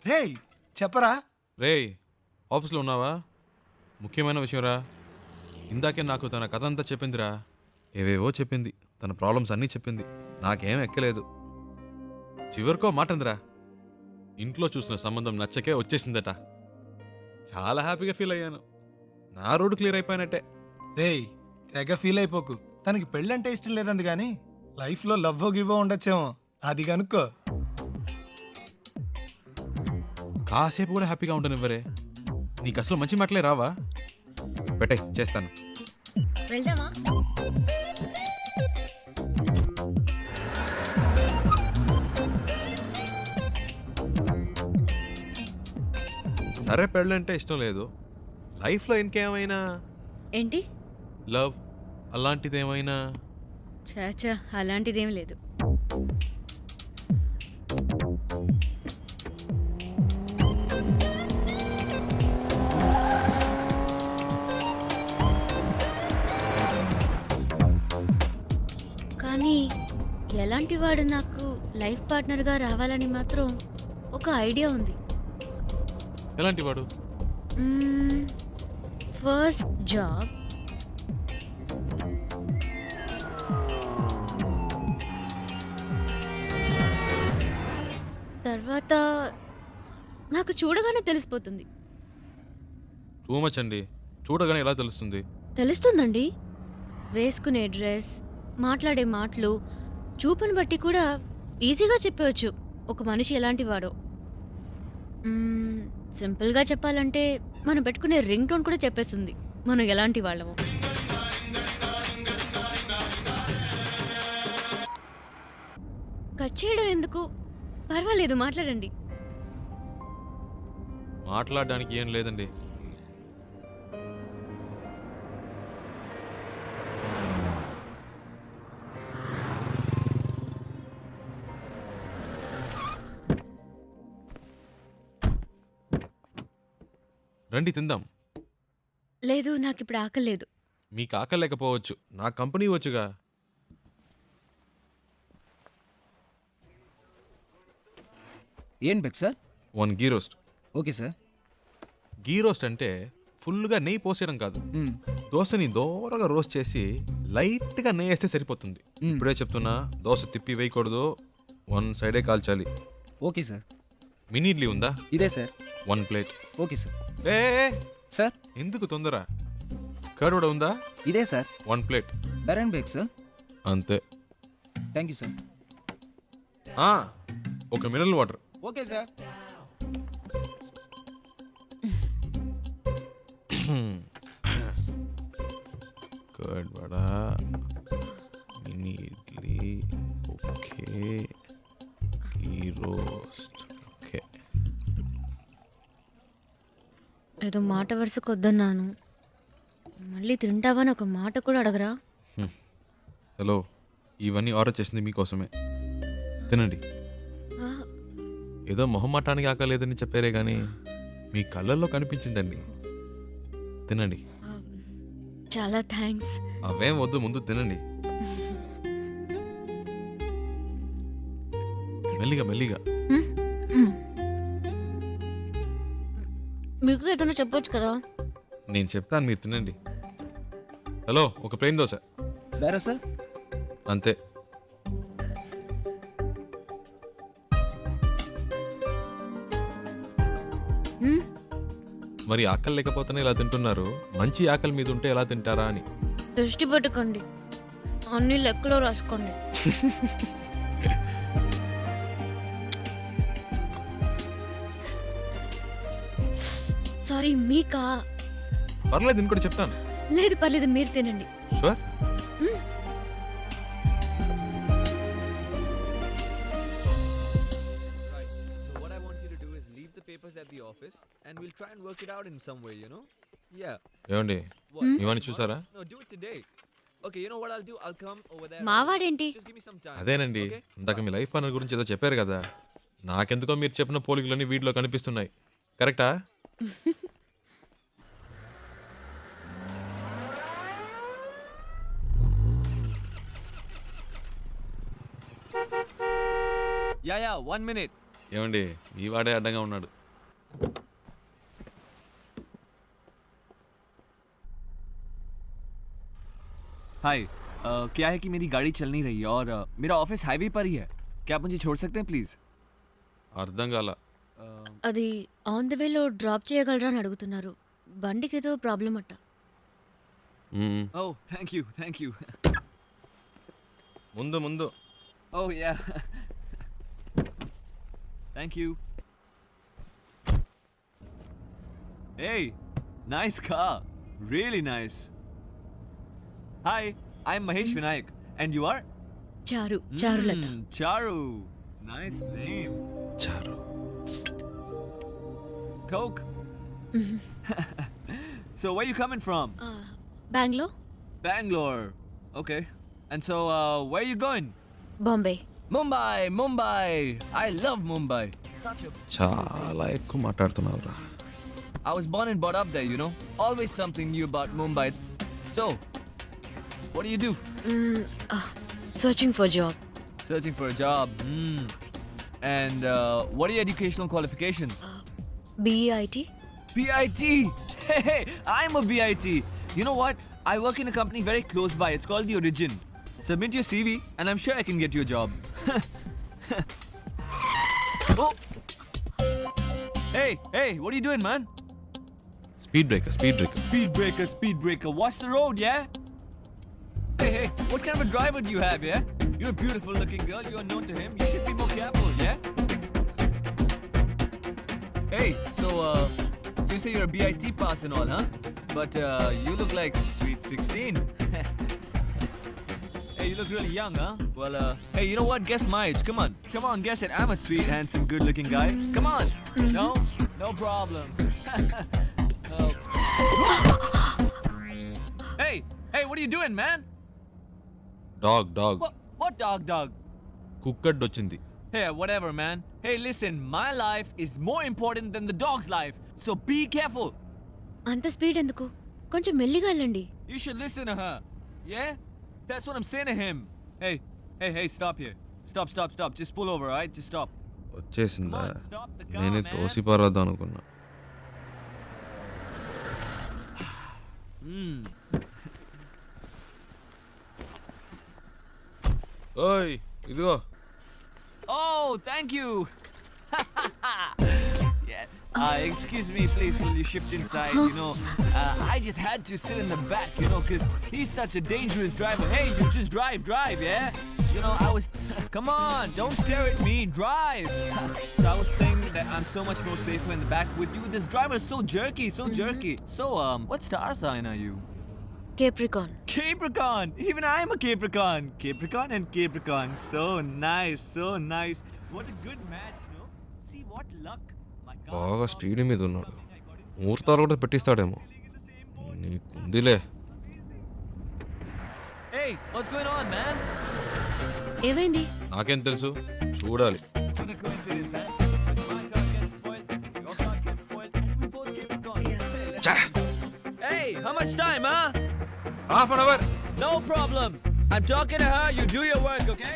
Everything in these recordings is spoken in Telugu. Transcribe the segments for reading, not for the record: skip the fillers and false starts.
రేయ్ చెప్పరా. రేయ్ ఆఫీస్లో ఉన్నావా? ముఖ్యమైన విషయం రా. ఇందాకే నాకు తన కథ అంతా చెప్పిందిరా. ఏవేవో చెప్పింది, తన ప్రాబ్లమ్స్ అన్నీ చెప్పింది. నాకేం ఎక్కలేదు. చివరికో మాట అందిరా, ఇంట్లో చూసిన సంబంధం నచ్చకే వచ్చేసిందట. చాలా హ్యాపీగా ఫీల్ అయ్యాను. నా రోడ్డు క్లియర్ అయిపోయినట్టే. రేయ్ తెగ ఫీల్ అయిపోకు. తనకి పెళ్ళంటే ఇష్టం లేదంది కానీ లైఫ్లో లవ్వో గివ్వో ఉండొచ్చేమో, అది కనుక్కో. కాసేపు కూడా హ్యాపీగా ఉండనివ్వరే. నీకు అసలు మంచి మాటలే రావా? పెట్టే చేస్తాను. వెళ్దామా? సరే పెళ్ళంటే ఇష్టం లేదు, లైఫ్లో ఇంకేమైనా ఏంటి? లవ్ అలాంటిదేమైనా? చాచా అలాంటిదేం లేదు. కానీ ఎలాంటి వాడు నాకు లైఫ్ పార్ట్నర్గా రావాలని మాత్రం ఒక ఐడియా ఉంది. ఎలాంటి వాడు? ఫస్ట్ జాబ్, తర్వాత నాకు చూడగానే తెలిసిపోతుంది. టూ మచ్ అండి. చూడగానే ఎలా తెలుస్తుంది? తెలుస్తుందండి. వేసుకునే డ్రెస్, మాట్లాడే మాటలు, చూపుని బట్టి కూడా ఈజీగా చెప్పవచ్చు ఒక మనిషి ఎలాంటి వాడో. సింపుల్గా చెప్పాలంటే మనం పెట్టుకునే రింగ్ టోన్ కూడా చెప్పేస్తుంది మనం ఎలాంటి వాళ్ళమో. కట్ చేయడం ఎందుకు? పర్వాలేదు, మాట్లాడండి. మాట్లాడడానికి ఏం లేదండి. రండి తిందాం. లేదు, నాకు ఇప్పుడు ఆకలేదు. మీకు ఆకలేకపోవచ్చు, నా కంపెనీ వచ్చుగా. ఏం బెక్ sir? 1 ghee roast. Okay sir. Ghee roast అంటే ఫుల్గా నెయ్యి పోసేయడం కాదు. దోశని దోరగా రోస్ట్ చేసి లైట్గా నెయ్యి వేస్తే సరిపోతుంది. ఇప్పుడే చెప్తున్నా, దోశ తిప్పి వేయకూడదు, 1 సైడే కాల్చాలి. Okay sir. మినీ ఇడ్లీ ఉందా? ఇదే సార్. 1 ప్లేట్. Okay sir. ఏ సార్ ఎందుకు తొందర? కర్డ్ కూడా ఉందా? ఇదే సార్. 1 ప్లేట్. బెరన్ బేక్ సార్. అంతే. Thank you sir. ఒక mineral water. Okay sir. Curd vada, mini idli, okay, ghee roast, okay. ఏదో మాట వరుసకు వద్దన్నాను, మళ్ళీ తింటావని ఒక మాట కూడా అడగరా? హలో, ఇవన్నీ ఆర్డర్ చేసింది మీకోసమే, తినండి. ఏదో మొహమాటానికి ఆకలేదని చెప్పారే కానీ మీ కళ్ళల్లో కనిపించిందండి. తినండి. చాలా థ్యాంక్స్. అవేం వద్దు, ముందు తినండి. మెల్లిగా మెల్లిగా. మీకు ఏదైనా చెప్పొచ్చు కదా. నేను చెప్తాను, మీరు తినండి. హలో, ఒక ప్లేన్ దోశ. బెరా సార్. అంతే. మరి ఆకలి లేకపోతేనే ఇలా తింటున్నారు, మంచి ఆకలి మీద ఉంటే ఎలా తింటారా అని. దృష్టి పెట్టుకోండి, అన్ని లెక్కలో రాసుకోండి. సారీ, మీకా? పర్లేదు, నేను కూడా చెప్తాను. లేదు పర్లేదు, మీరు తినండి. Sure. at the office and we'll try and work it out in some way, you know? Yeah. ఏమండి, ఇవన్నీ చూసారా? No, do it today. Okay, you know what I'll do? I'll come over there. మావాడేంటి? Just give me some time. అదేనండి, ఇందాక మీ లైఫ్ పార్ట్నర్ గురించి ఏదో చెప్పారు కదా, నాకెందుకో మీరు చెప్పిన పోలికలన్నీ వీటిలో కనిపిస్తున్నాయి. కరెక్టా? Yeah, 1 minute. ఏమండి ఈ వాడే అడ్డంగా ఉన్నాడు. हाय क्या है कि मेरी गाड़ी चल नहीं रही है और मेरा ऑफिस हाईवे पर ही है. क्या आप मुझे छोड़ सकते हैं प्लीज़? అర్థం కాల. అది ఆన్ ద వేలో డ్రాప్ చేయగలరా అని అడుగుతున్నారు. బండికి ఏదో ప్రాబ్లం అట్ట. మ్మ్. Oh, thank you, thank you. ముందు ముందు. Oh yeah. Thank you. Hey, nice car. Really nice. Hi, I'm Mahesh Vinayak. And you are? Charulata. Charu. Nice name. చారు. Coke. So where you coming from? Bengaluru, Bangalore. Okay. And so where you going? Bombay. Mumbai. I love Mumbai. Such a చాలా ఎక్కువ మాట్లాడుతున్నావురా. I was born and brought up there, you know. Always something new about Mumbai. So, what do you do? Searching for job. Searching for a job. And what are your educational qualifications? BEIT. BIT. Hey, I'm a BIT. You know what? I work in a company very close by. It's called The Origin. Submit your CV, and I'm sure I can get you a job. Oh. Hey, what are you doing, man? Speed breaker. Speed breaker. Watch the road, yeah? Hey, what kind of a driver do you have, yeah? You're a beautiful looking girl. You are known to him. You should be more careful, yeah? Hey, so, you say you're a BIT pass and all, huh? But, you look like sweet 16. Hey, you look really young, huh? Well, hey, you know what? Guess my age. Come on, guess it. I'm a sweet, handsome, good-looking guy. Come on. No problem. Oh. Hey, what are you doing, man? Dog. What dog? Cooked వచ్చింది. Hey, whatever, man. Hey, listen, my life is more important than the dog's life, so be careful. అంత స్పీడ్ ఎందుకు? కొంచెం మెల్లిగా వెళ్ళండి. You should listen to her. Yeah? That's what I'm saying to him. Hey, stop here. Stop. Just pull over, alright? Just stop. వచ్చేసిందా? Come on, stop the car, నేనే man. తోసి పారద్దాం అనుకున్నా. ఓయ్ ఇదిగో. Oh, thank you. Yeah. Excuse me, please, will you shift inside? You know, I just had to sit in the back, you know, because he's such a dangerous driver. Hey, you just drive, yeah? You know, I was... Come on, don't stare at me, drive. So I was saying that I'm so much more safer in the back with you. This driver is so jerky. So, what star sign are you? Capricorn. Capricorn! Even I'm a Capricorn. Capricorn and Capricorn. So nice. What a good match, no? See what luck. My God. బాగా స్పీడ్ మీద ఉన్నాడు. ముహూర్తాలు కూడా పెట్టిస్తాడేమో. నీకుందిలే. Hey, what's going on, man? ఏమైంది? నాకేం తెలుసు, చూడాలి. What a coincidence, huh? Because my car gets spoiled, your car gets spoiled, and we both Capricorn. Hey, how much time, huh? Half an hour. No problem. I'm talking to her. You do your work, okay?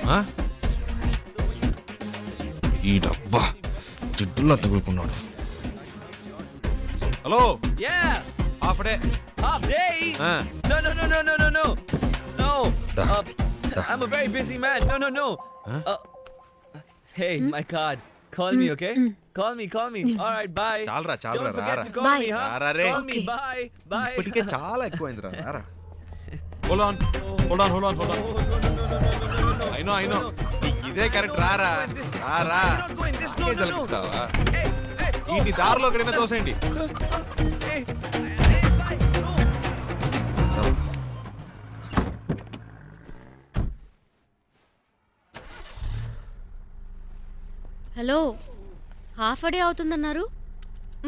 ఈ డబ్బా జిడ్డులా తగులుకున్నాడు. Hello. Yeah. Half day. Half day? No. No. I'm a very busy man. No. Hey, my card. Call me, okay? Call me. All right, bye. చాలరా Don't forget రారా. to call Bye. me, huh? రారా రే. Call me, Okay. bye. ఇప్పటికే చాలా ఎక్కువైందిరా. రారా. Hold on. I know. ఇదే కరెక్ట్. రారా. You're not going this. No. తలకిస్తావా? Hey, ఈ దారిలో ఎక్కడైనా తోసేయండి. Hey, bye. No. Hello, half day అవుతుందన్నారు.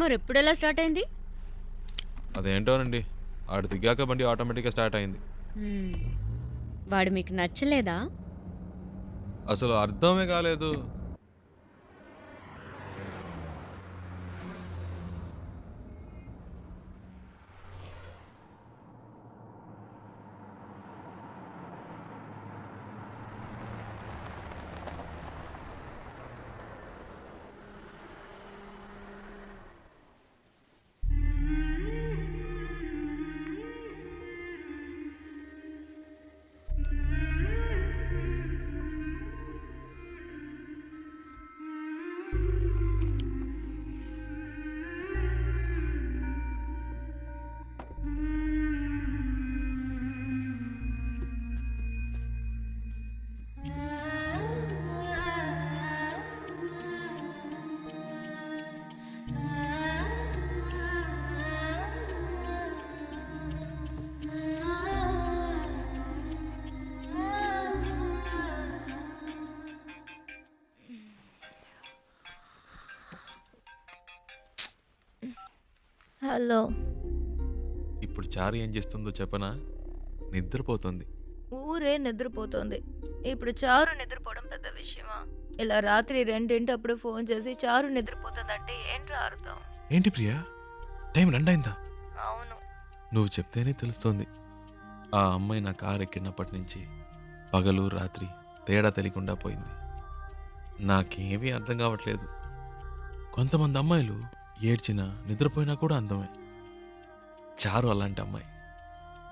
మరి ఎప్పుడు ఎలా స్టార్ట్ అయింది? అదేంటోనండి, ఆడు దిగాక బండి ఆటోమేటిక్గా స్టార్ట్ అయింది. వాడు మీకు నచ్చలేదా? అసలు అర్థమే కాలేదు. హలో. ఇప్పుడు చారు ఏం చేస్తుందో చెప్పనా? నిద్రపోతుంది. ఊరే నిద్రపోతోంది. ఇప్పుడు చారు నిద్రపోవడం పెద్ద విషయమా? ఇలా రాత్రి 2 ఫోన్ చేసి చారు నిద్రపోతుందంటే ఏంట్రా అర్థం? ఏంటి ప్రియా, టైం 2 అయిందా? అవును. నువ్వు చెప్తేనే తెలుస్తోంది. ఆ అమ్మాయి నా కారు ఎక్కినప్పటి నుంచి పగలు రాత్రి తేడా తెలియకుండా పోయింది. నాకేమీ అర్థం కావట్లేదు. కొంతమంది అమ్మాయిలు ఏడ్చినా నిద్రపోయినా కూడా అందమే. చారు అలాంటి అమ్మాయి.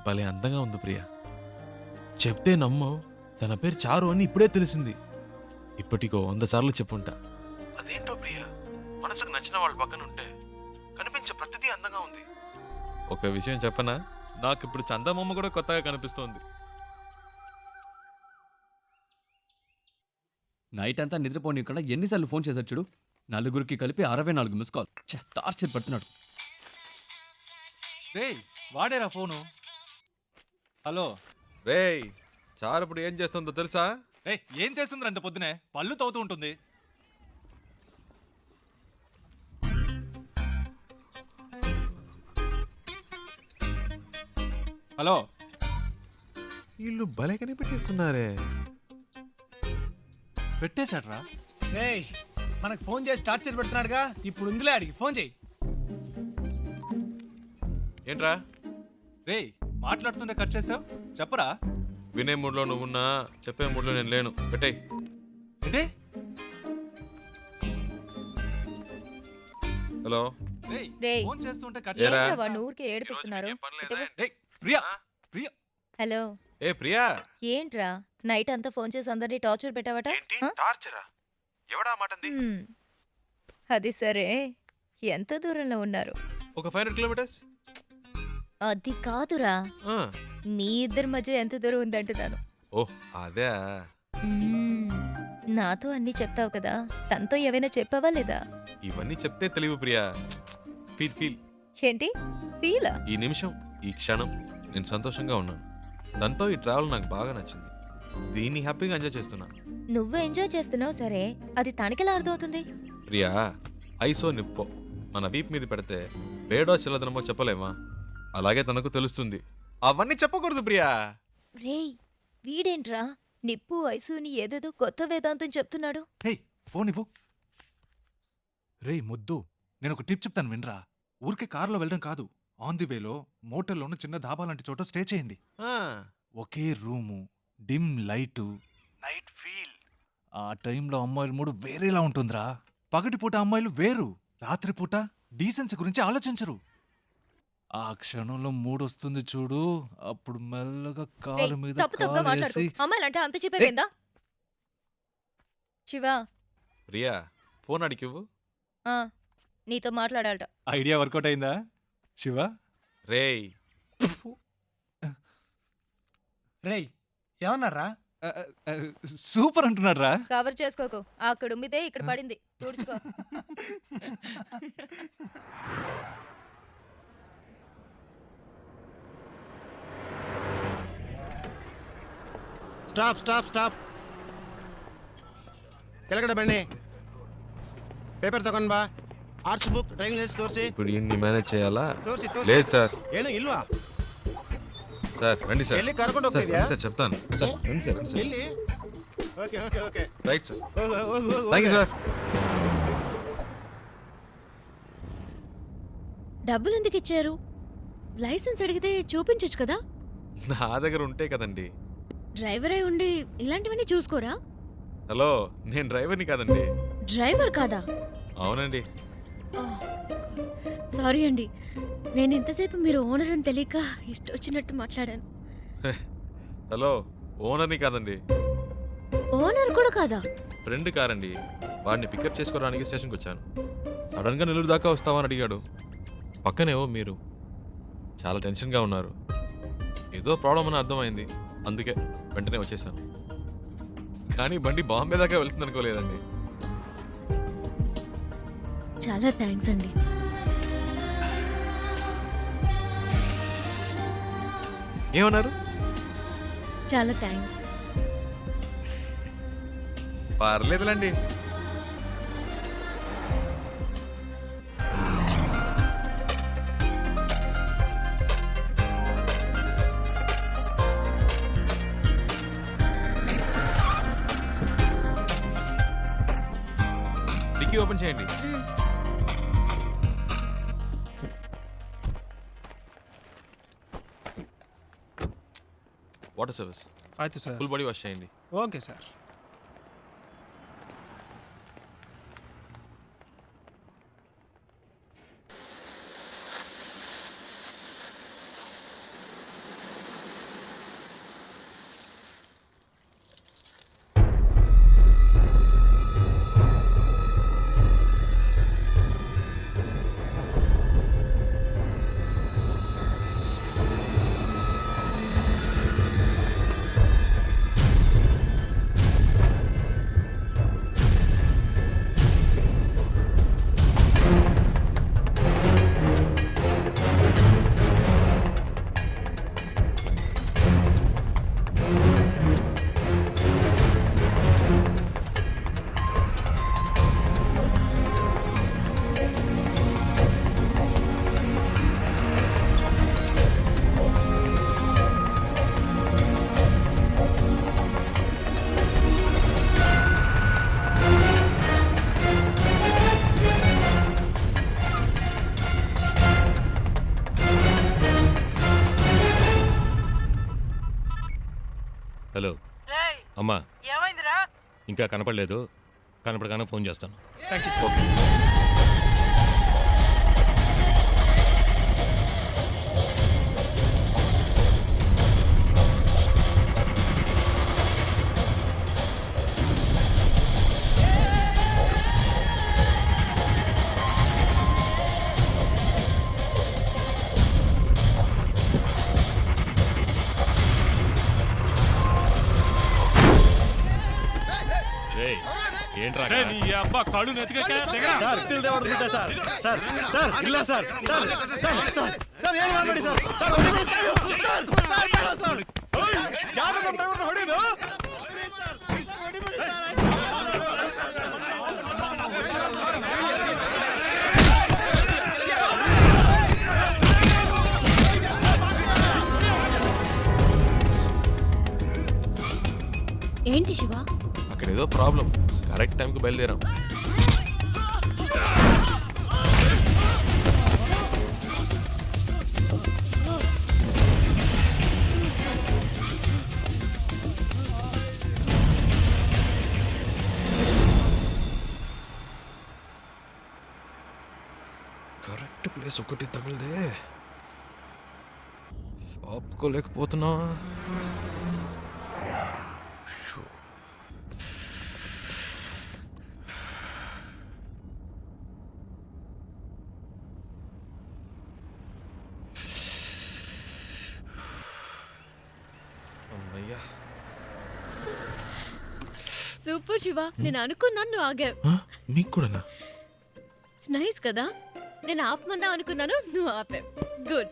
భలే అందంగా ఉంది ప్రియా. చెప్తే నమ్మవు, తన పేరు చారు అని ఇప్పుడే తెలిసింది. ఇప్పటికో 100 సార్లు చెప్పుంటా. అదేంటో ప్రియా, మనసుకు నచ్చిన వాళ్ళ పక్కన ఉంటే కనిపించే ప్రతిదీ అందంగా ఉంది. ఒక విషయం చెప్పనా, నాకు ఇప్పుడు చందమామ కూడా కొత్తగా కనిపిస్తోంది. నైట్ అంతా నిద్రపోనీయకుండా ఎన్నిసార్లు ఫోన్ చేశాడు చూడు. నలుగురికి కలిపి 64 మిస్ కాల్. టార్చర్ పడుతున్నాడు. రేయ్ వాడేరా ఫోను. హలో. రేయ్, చారు ఇప్పుడు ఏం చేస్తుందో తెలుసా? రేయ్ ఏం చేస్తుంది అంత పొద్దునే? పళ్ళు తవ్వుతూ ఉంటుంది. హలో. వీళ్ళు భలే కనిపెట్టేస్తున్నారే. పెట్టేశాడ్రా. రేయ్, మనకు ఫోన్ చేసి టార్చర్ పెడుతున్నాడుగా, ఇప్పుడు ఉందిలే అడిగి ఫోన్ చేయి. ఏంట్రా రేయ్ మాట్లాడుతుంటే కట్ చేసావు, చెప్పరా. వినే మూడ్లో నువ్వున్నా, చెప్పే మూడ్లో నేను లేను. పెట్టేయ్. ఏంటి? హలో. రేయ్ రేయ్. ఫోన్ చేస్తుంటే కట్ ఏరా? ఏంట్రా వాడిని ఊరికే ఏడిపిస్తున్నారు? రేయ్ ప్రియా ప్రియా. హలో. ఏ ప్రియా. ఏంట్రా నైట్ అంతా ఫోన్ చేసి అందరినీ టార్చర్ పెట్టావట? ఆ? టార్చరా? ఎవడా మాటంది? హ్మ్. అది సరే, ఎంత దూరంలో ఉన్నారు? ఒక 500 కిలోమీటర్స్. అది కాదురా, ఆ. మీ ఇద్దరి మధ్య ఎంత దూరం ఉందంటున్నాను. ఓ అదే. మ్మ్. నాతో అన్నీ చెప్తావు కదా, తనతో ఏవైనా చెప్పావా లేదా? ఇవన్నీ చెప్తే తెలివి ప్రియా. Feel feel. ఏంటి ఫీలా? ఈ నిమిషం, ఈ క్షణం నేను సంతోషంగా ఉన్నాను. దాంతో ఈ ట్రావెల్ నాకు బాగా నచ్చింది. దీన్ని హ్యాపీగా ఎంజాయ్ చేస్తున్నా. నువ్వు ఎంజాయ్ చేస్తున్నావు సరే, అది తనకెలా అర్థమవుతుంది? ప్రియా, ఐసో నిప్పో మన వీప్ మీద పెడితే వేడో చిల్లదనమో చెప్పలేమా? అలాగే తనకు తెలుస్తుంది. అవన్నీ చెప్పకూడదు ప్రియా. రేయ్ వీడేంట్రా నిప్పు వయసుని ఏదేదో కొత్త వేదాంతం చెప్తున్నాడు. హేయ్ ఫోన్ ఇవ్వు. రేయ్ ముద్దు, నేను ఒక టిప్ చెప్తాను వినరా. ఊరికే కారులో వెళ్ళడం కాదు, ఆన్ ది వేలో మోటల్లోనూ చిన్న ధాబా లాంటి చోట స్టే చేయండి. ఆ, ఒకే room, dim light, night feel. ఆ టైంలో అమ్మాయిల మూడు వేరేలా ఉంటుందిరా. పగటిపూట అమ్మాయిలు వేరు, రాత్రిపూట డీసెన్సీ గురించి ఆలోచించరు. ఆ క్షణంలో మూడొస్తుంది చూడు, అప్పుడు మెల్లగా రేయ్, కారు మీద తప్పు తప్పుగా మాట్లాడుకో. కాలేసి అమ్మాయిలంటే అంత చెప్పేపోయిందా? శివ, ప్రియా ఫోన్ అడిగివ్వు. ఆ, నీతో మాట్లాడాలట. ఐడియా వర్కౌట్ అయిందా శివ? రేయ్. రేయ్, ఏమన్నారా? సూపర్ అంటున్నాడు రా. కవర్ చేసుకోకు, అక్కడ ఉమ్మితే ఇక్కడ పడింది, తుడుచుకో. ಸ್ಟಾಪ್ ಸ್ಟಾಪ್ ಸ್ಟಾಪ್ ಕೆಳಗಡೆ ಬನ್ನಿ. ಪೇಪರ್ ತಗೊಂಡ್ ಬಾ. ಆರ್ಟ್ಸ್ ಬುಕ್, ಡ್ರೈವಿಂಗ್ ಲೈಸೆನ್ಸ್ ತೋರಿಸಿ. ఇప్పుడు ఇన్ని మేనేజ్ చేయాలా? ತೋರಿಸಿ లేదు సార్. ಏನು ಇಲ್ವಾ? సార్ రండి సార్. ಎಲ್ಲಿ ಕರ್ಕೊಂಡು సార్ ಹೋಗ್ತಿದ್ಯಾ? రండి సార్ చెప్తాను. సార్ రండి సార్, రండి సార్. ಎಲ್ಲಿ? Okay okay okay. Right sir. ಹೋಗು ಹೋಗು ಹೋಗು. Thank you sir. డబ్బులు ఎందుకు ఇచ్చారు? లైసెన్స్ అడిగితే చూపించొచ్చు కదా. నా దగ్గర ఉంటే కదండి. డ్రైవర్ అయి ఉండి ఇలాంటివన్నీ చూసుకోరా? హలో, నేను డ్రైవర్ని కాదండి. డ్రైవర్ కాదా? అవునండి. సారీ అండి, నేను ఇంతసేపు మీరు ఓనర్ అని తెలియక ఇష్టొచ్చినట్టు మాట్లాడాను. హలో, ఓనర్ని కాదండి. ఓనర్ కూడా కాదా? ఫ్రెండ్ కారండి. వాడిని పికప్ చేసుకోవడానికి స్టేషన్కి వచ్చాను. సడన్గా నెల్లూరు దాకా వస్తావని అడిగాడు. పక్కనేవో మీరు చాలా టెన్షన్గా ఉన్నారు. ఏదో ప్రాబ్లం అని అర్థమైంది, అందుకే వెంటనే వచ్చేసాను. కానీ బండి బాంబే దాకా వెళ్తుంది అనుకోలేదండి. చాలా థ్యాంక్స్ అండి. ఏమన్నారు? చాలా థ్యాంక్స్. పర్లేదులండి. డిక్కీ ఓపెన్ చేయండి. వాటర్ సర్వీస్ ಆಯ್ತು ಸರ್. ఫుల్ బాడీ వాష్ చేయండి. Okay sir. హలో అమ్మా, ఇంకా కనపడలేదు. కనపడగానే ఫోన్ చేస్తాను. ఏంట్రా కళ్ళు సార్ సార్ సార్ సార్ ಇಲ್ಲ sir sir sir sir sir ಏನು ಮಾಡಿ సార్ సార్ సార్ సార్ ಯಾರು ನಮ್ಮ ಡ್ರೈವರ್ ಹೊಡಿದು ఏంటి శివ? అక్కడ ఏదో ప్రాబ్లం. కరెక్ట్ టైంకి బయలుదేరాం. కరెక్ట్ ప్లేస్ ఒకటి తగిలిదే. ఆపుకోలేకపోతున్నా. సూపర్ శివ, నేను అనుకున్నాను నువ్వు ఆగావు. మీకు కూడా నైస్ కదా. నేను ఆపమందాం అనుకున్నాను, నువ్వు ఆపావు. గుడ్.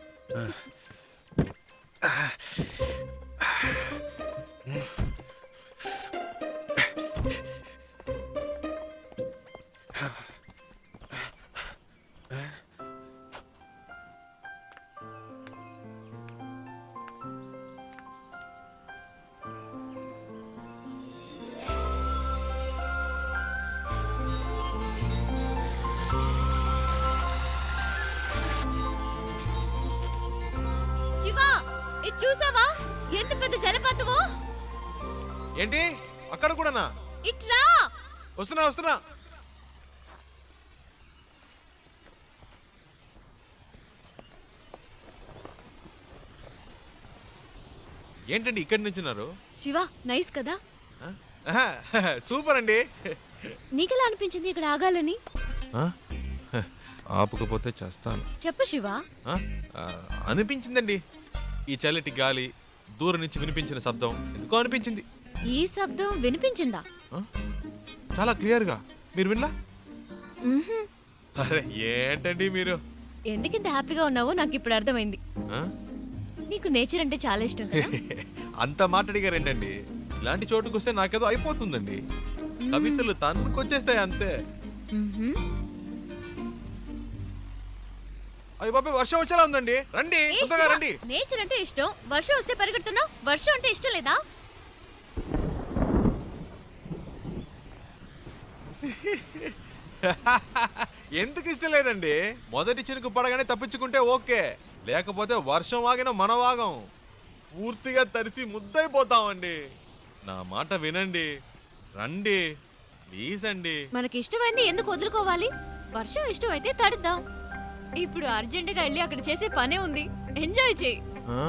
చూసావా ఎంత పెద్ద జలపాతమో? ఏంటి అక్కడ కూడానా? ఇట్లా వస్తున్నా వస్తున్నా. ఏంటండి ఇక్కడి నుంచున్నారు? శివ నైస్ కదా. సూపర్ అండి. నీకెలా అనిపించింది ఇక్కడ ఆగాలని? ఆపకపోతే చేస్తాను. చెప్పు శివ. అనిపించిందండి. ఈ చల్లటి గాలి, దూరం నుంచి వినిపించిన శబ్దం ఎందుకో అనిపించింది. ఈ శబ్దం వినిపించిందా? చాలా క్లియర్ గా. మీరు విన్నా? అరే ఏంటండి మీరు? ఎందుకింత హ్యాపీగా ఉన్నావో నాకు ఇప్పుడు అర్థమైంది. నీకు నేచర్ అంటే చాలా ఇష్టం కదా. అంత మాట్లాడిగారేంటండి. ఇలాంటి చోటుకు వస్తే నాకేదో అయిపోతుందండి. కవితలు తన్నుకొచ్చేస్తాయి అంతే. అయ్య బాబాయ్ వర్షం వచ్చేలా ఉందండి. రండి తొందరగా రండి. నేచర్ అంటే ఇష్టం, వర్షం వస్తే పరిగెడుతున్నావు. వర్షం అంటే ఇష్టం లేదా? ఎందుకు ఇష్టం లేదండి? మొదటి చినుకు పడగానే తప్పించుకుంటే ఓకే, లేకపోతే వర్షం వాగిన మన వాగం పూర్తిగా తడిసి ముద్దైపోతామండి. నా మాట వినండి, రండి ప్లీజ్ అండి. మనకి ఇష్టమైంది ఎందుకు వదులుకోవాలి? వర్షం ఇష్టమైతే తడుద్దాం. ఇప్పుడు అర్జెంటుగా వెళ్ళి అక్కడ చేసే పనే ఉంది, ఎంజాయ్ చేయి. ఆ?